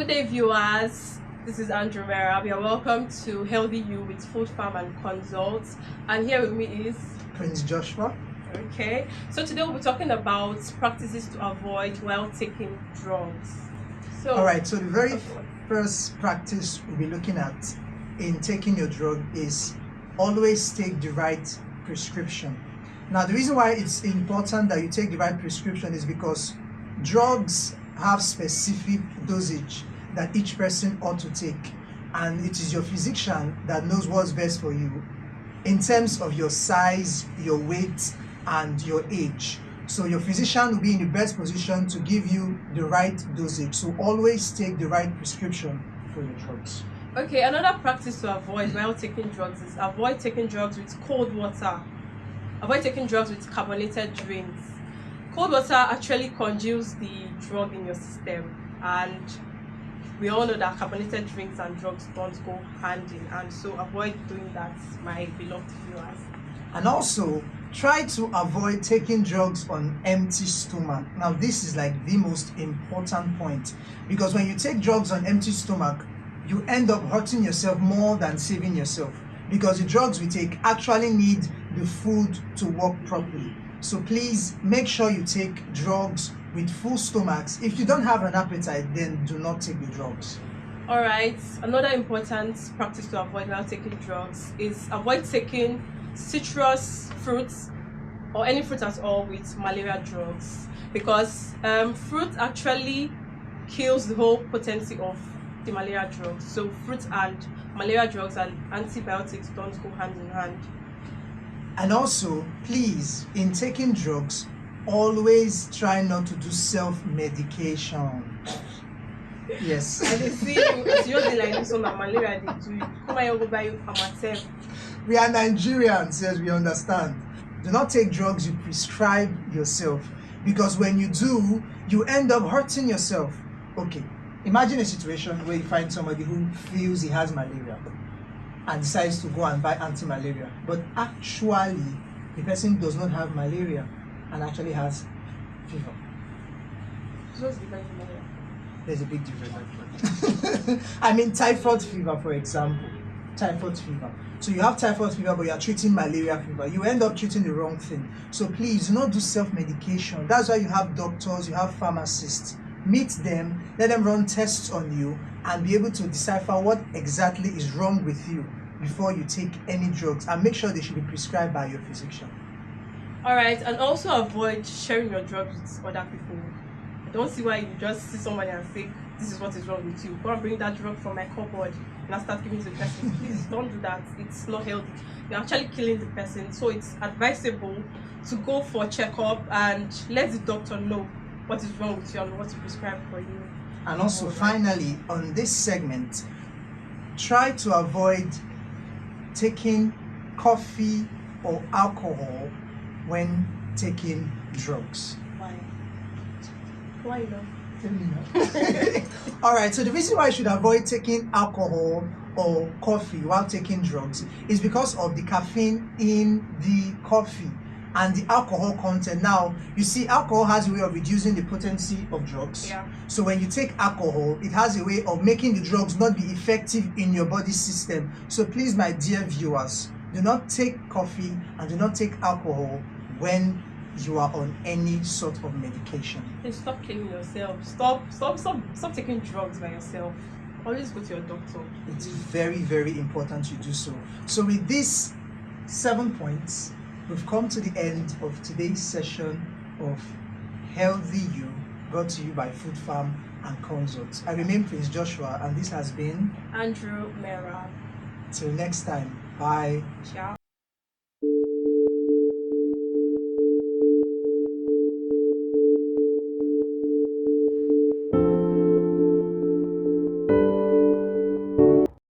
Good day, viewers. This is Andrew Mera. You are welcome to Healthy You with Food Farm and Consults. And here with me is Prince Joshua. Okay, so today we'll be talking about practices to avoid while taking drugs. So, Alright, so the very first practice we'll be looking at in taking your drug is always take the right prescription. Now, the reason why it's important that you take the right prescription is because drugs have specific dosage that each person ought to take, and it is your physician that knows what's best for you in terms of your size, your weight, and your age. So your physician will be in the best position to give you the right dosage. So always take the right prescription for your drugs. Okay, another practice to avoid while taking drugs is avoid taking drugs with cold water. Avoid taking drugs with carbonated drinks. Cold water actually congeals the drug in your system, and we all know that carbonated drinks and drugs don't go hand in hand, so avoid doing that, my beloved viewers. And also, try to avoid taking drugs on empty stomach. Now, this is like the most important point, because when you take drugs on empty stomach, you end up hurting yourself more than saving yourself, because the drugs we take actually need the food to work properly. So please make sure you take drugs with full stomachs. If you don't have an appetite, then do not take the drugs. Alright, another important practice to avoid while taking drugs is avoid taking citrus fruits or any fruit at all with malaria drugs, because fruit actually kills the whole potency of the malaria drugs. So fruit and malaria drugs and antibiotics don't go hand in hand. And also, please, in taking drugs, always try not to do self-medication. Yes. And they see you like this on malaria, they do. Come on, go buy you amatem. We are Nigerians, yes, we understand. Do not take drugs you prescribe yourself, because when you do, you end up hurting yourself. Okay, imagine a situation where you find somebody who feels he has malaria and decides to go and buy anti-malaria, but actually the person does not have malaria and actually has fever. So what's the difference in malaria? There's a big difference actually. I mean, typhoid fever, for example. Typhoid fever. So you have typhoid fever, but you are treating malaria fever. You end up treating the wrong thing. So please do not do self-medication. That's why you have doctors, you have pharmacists. Meet them, let them run tests on you, and be able to decipher what exactly is wrong with you before you take any drugs, and make sure they should be prescribed by your physician. Alright, and also avoid sharing your drugs with other people. I don't see why you just see somebody and say, this is what is wrong with you. Go and bring that drug from my cupboard and I start giving it to the person. Please don't do that. It's not healthy. You're actually killing the person. So it's advisable to go for a checkup and let the doctor know what is wrong with you and what to prescribe for you. And also, finally, on this segment, try to avoid taking coffee or alcohol when taking drugs. Why? Why not? Alright, so the reason why you should avoid taking alcohol or coffee while taking drugs is because of the caffeine in the coffee and the alcohol content. Now, you see, alcohol has a way of reducing the potency of drugs. Yeah. So when you take alcohol, it has a way of making the drugs not be effective in your body system. So please, my dear viewers, do not take coffee and do not take alcohol when you are on any sort of medication. Hey, stop killing yourself. Stop taking drugs by yourself. Always go to your doctor. It's very, very important you do so. So with these 7 points, we've come to the end of today's session of Healthy You, brought to you by Food Farm and Consults. I remain Prince Joshua, and this has been Andrew Mera. Till next time. Bye. Ciao.